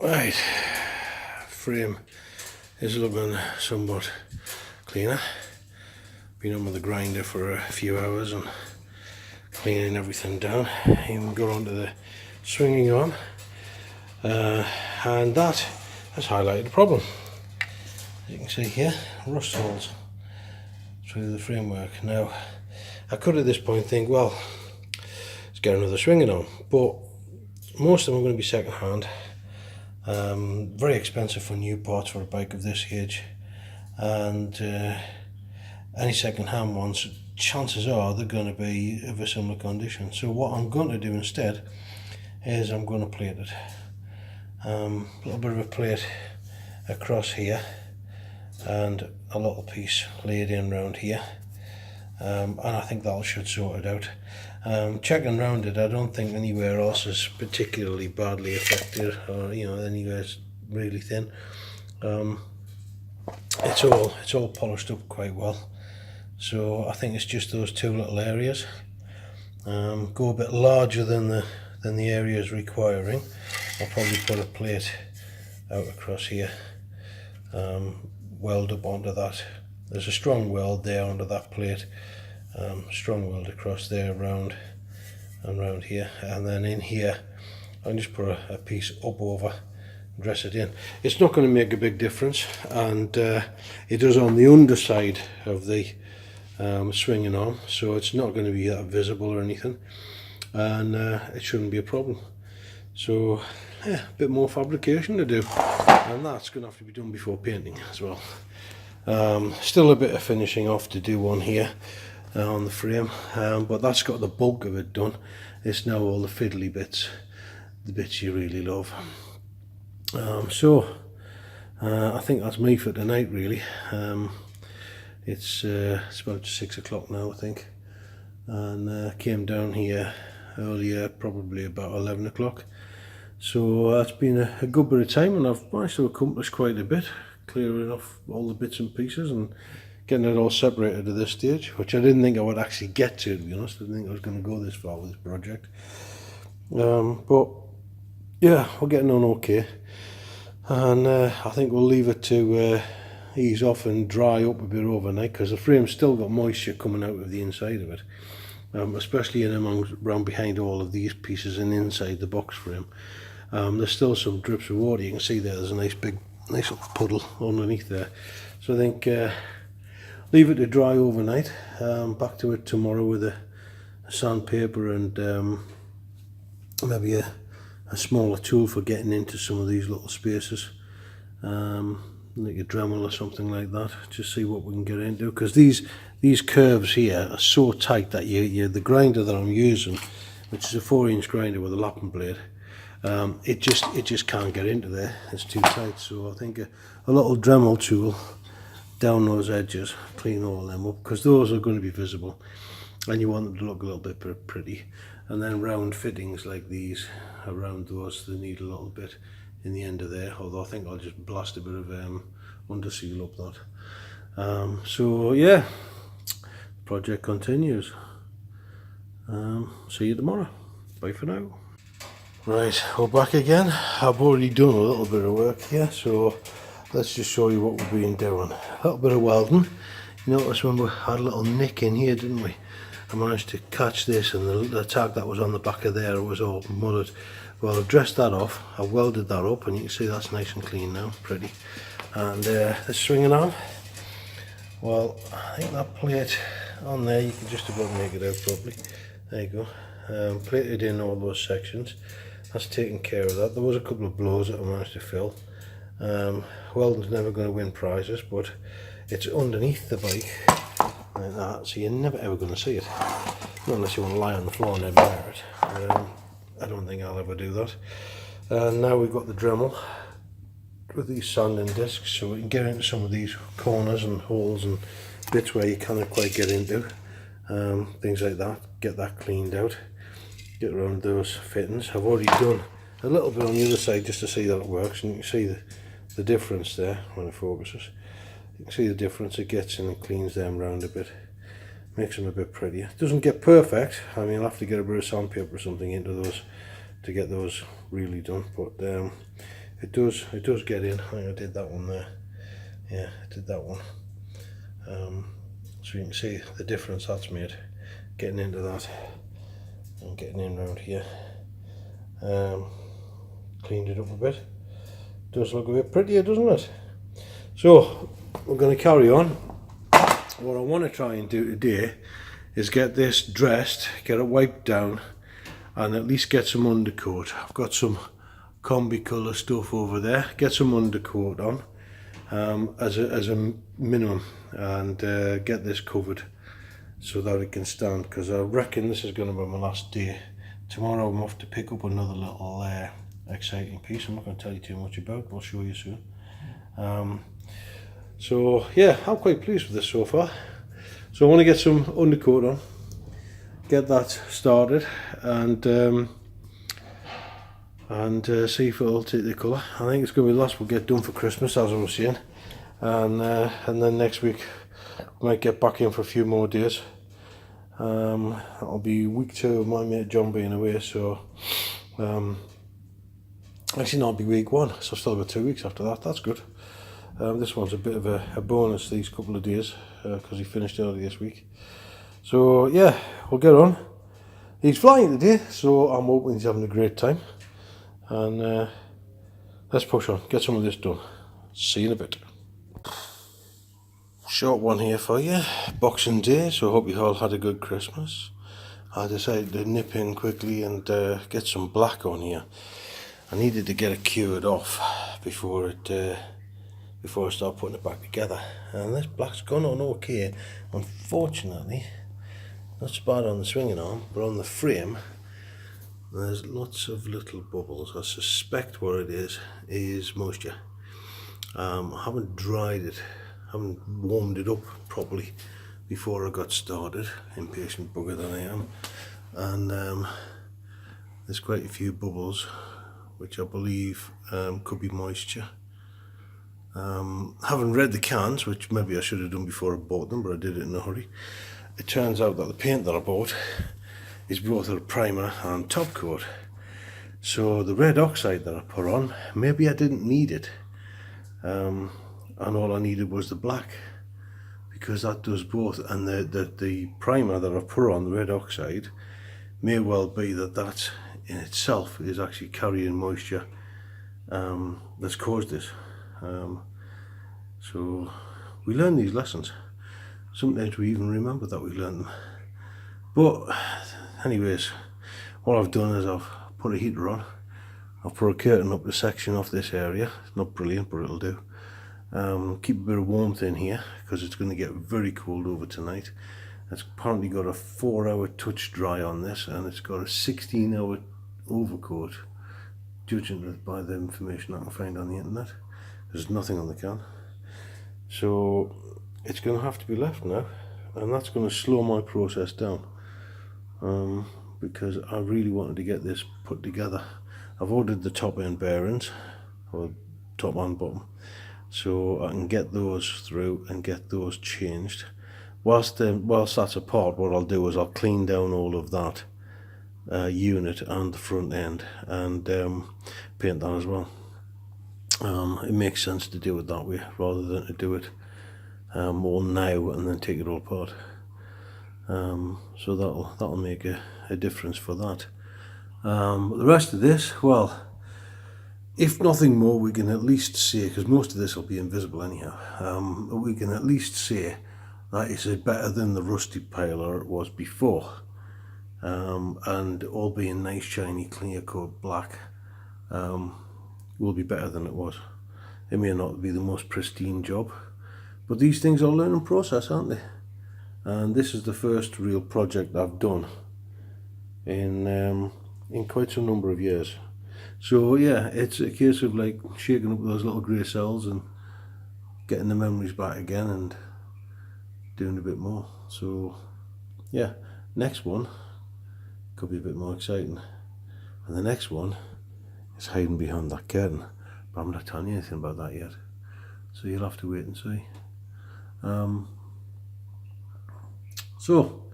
Right, frame is looking somewhat cleaner. Been on with the grinder for a few hours and cleaning everything down. Even got onto the swinging arm, and that has highlighted the problem. As you can see here, rust holes through the framework. Now, I could at this point think, well, let's get another swinging arm, but most of them are going to be second hand. Very expensive for new parts for a bike of this age, and any second hand ones, chances are they're going to be of a similar condition. So what I'm going to do instead is I'm going to plate it. A little bit of a plate across here and a little piece laid in round here, and I think that should sort it out. Checking round it, I don't think anywhere else is particularly badly affected, or anywhere's really thin. It's all polished up quite well, so I think it's just those two little areas. Go a bit larger than the areas requiring. I'll probably put a plate out across here, weld up onto that. There's a strong weld there under that plate. Strong weld across there, round and round here, and then in here I'll just put a piece up over, dress it in. It's not going to make a big difference, and it does on the underside of the swinging arm, so it's not going to be that visible or anything, and it shouldn't be a problem. So yeah, a bit more fabrication to do, and that's going to have to be done before painting as well. Still a bit of finishing off to do on here on the frame, but that's got the bulk of it done. It's now all the fiddly bits, the bits you really love. So I think that's me for tonight, really. It's about 6 o'clock now, I think, and came down here earlier, probably about 11 o'clock. So it's been a good bit of time, and I've managed to accomplish quite a bit, clearing off all the bits and pieces and getting it all separated at this stage, which I didn't think I would actually get to be honest. I didn't think I was going to go this far with this project. But yeah, we're getting on okay, and I think we'll leave it to ease off and dry up a bit overnight, because the frame's still got moisture coming out of the inside of it, especially in around behind all of these pieces and inside the box frame. There's still some drips of water. You can see there's a nice little puddle underneath there. So I think leave it to dry overnight. Back to it tomorrow with a sandpaper and maybe a smaller tool for getting into some of these little spaces, like a Dremel or something like that. Just see what we can get into, because these curves here are so tight that the grinder that I'm using, which is a 4-inch grinder with a lapping blade, it just can't get into there. It's too tight. So I think a little Dremel tool down those edges, clean all them up, because those are going to be visible and you want them to look a little bit pretty. And then round fittings like these, around those, they need a little bit in the end of there, although I think I'll just blast a bit of under seal up that. So yeah, the project continues. See you tomorrow. Bye for now. Right, we're back again. I've already done a little bit of work here, so let's just show you what we've been doing. A little bit of welding. You notice when we had a little nick in here, didn't we? I managed to catch this, and the tag that was on the back of there was all mudded. Well, I've dressed that off, I've welded that up, and you can see that's nice and clean now, pretty. And the swinging arm, well, I think that plate on there, you can just about make it out properly. There you go. Plated in all those sections. That's taken care of that. There was a couple of blows that I managed to fill. Welding's never going to win prizes, but it's underneath the bike like that, so you're never ever going to see it, not unless you want to lie on the floor and admire it. I don't think I'll ever do that. Now we've got the Dremel with these sanding discs, so we can get into some of these corners and holes and bits where you can't quite get into, things like that. Get that cleaned out, get around those fittings. I've already done a little bit on the other side just to see that it works, and you can see the difference there when it focuses. You can see the difference. It gets in and cleans them round a bit, makes them a bit prettier. It doesn't get perfect. I mean, I'll have to get a bit of sandpaper or something into those to get those really done, but it does get in. I think I did that one there. Yeah, I did that one. So you can see the difference that's made, getting into that and getting in around here. Cleaned it up a bit. Does look a bit prettier, doesn't it? So we're going to carry on. What I want to try and do today is get this dressed, get it wiped down, and at least get some undercoat. I've got some combi colour stuff over there. Get some undercoat on as a minimum, and get this covered so that it can stand, because I reckon this is going to be my last day. Tomorrow I'm off to pick up another little exciting piece. I'm not going to tell you too much about, but I'll show you soon. So yeah, I'm quite pleased with this so far. So I want to get some undercoat on, get that started, and see if it'll take the colour. I think it's going to be the last we'll get done for Christmas, as I was saying, and then next week we might get back in for a few more days. That'll be week 2 of my mate John being away, so actually no, it'll be week 1, so I've still got 2 weeks after that. That's good. This one's a bit of a bonus these couple of days, because he finished early this week. So yeah, we'll get on. He's flying today, so I'm hoping he's having a great time. And let's push on, get some of this done. See you in a bit. Short one here for you, Boxing Day, so I hope you all had a good Christmas. I decided to nip in quickly and get some black on here. I needed to get it cured off before I start putting it back together. And this black's gone on okay. Unfortunately, not so bad on the swinging arm, but on the frame there's lots of little bubbles. I suspect what it is moisture. I haven't dried it, haven't warmed it up properly before I got started, impatient bugger that I am, and there's quite a few bubbles which I believe could be moisture. Haven't read the cans, which maybe I should have done before I bought them, but I did it in a hurry. It turns out that the paint that I bought is both a primer and top coat. So the red oxide that I put on, maybe I didn't need it, and all I needed was the black, because that does both. And the primer that I put on, the red oxide, may well be that in itself is actually carrying moisture that's caused this. So we learn these lessons. Sometimes we even remember that we learned them. But anyways, what I've done is I've put a heater on. I've put a curtain up the section of this area. It's not brilliant, but it'll do. Keep a bit of warmth in here, because it's going to get very cold over tonight. It's apparently got a 4-hour touch dry on this, and it's got a 16-hour overcoat, judging by the information I can find on the internet. There's nothing on the can. So it's going to have to be left now, and that's going to slow my process down, because I really wanted to get this put together. I've ordered the top end bearings, or top and bottom, so I can get those through and get those changed. Whilst that's apart, what I'll do is I'll clean down all of that unit and the front end, and paint that as well. It makes sense to do it that way rather than to do it all now and then take it all apart. So that'll make a difference for that. But the rest of this, well, if nothing more, we can at least say, because most of this will be invisible anyhow, we can at least say that it's better than the rusty paler it was before. And all being nice, shiny, clear coat black, will be better than it was. It may not be the most pristine job, but these things are a learning process, aren't they? And this is the first real project I've done in quite some number of years. So yeah, it's a case of like shaking up those little grey cells and getting the memories back again and doing a bit more. So yeah, next one could be a bit more exciting, and the next one is hiding behind that curtain, but I'm not telling you anything about that yet, so you'll have to wait and see. So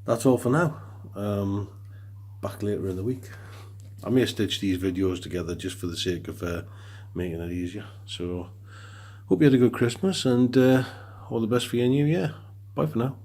that's all for now. Back later in the week. I may stitch these videos together just for the sake of making it easier. So hope you had a good Christmas, and all the best for your new year. Bye for now.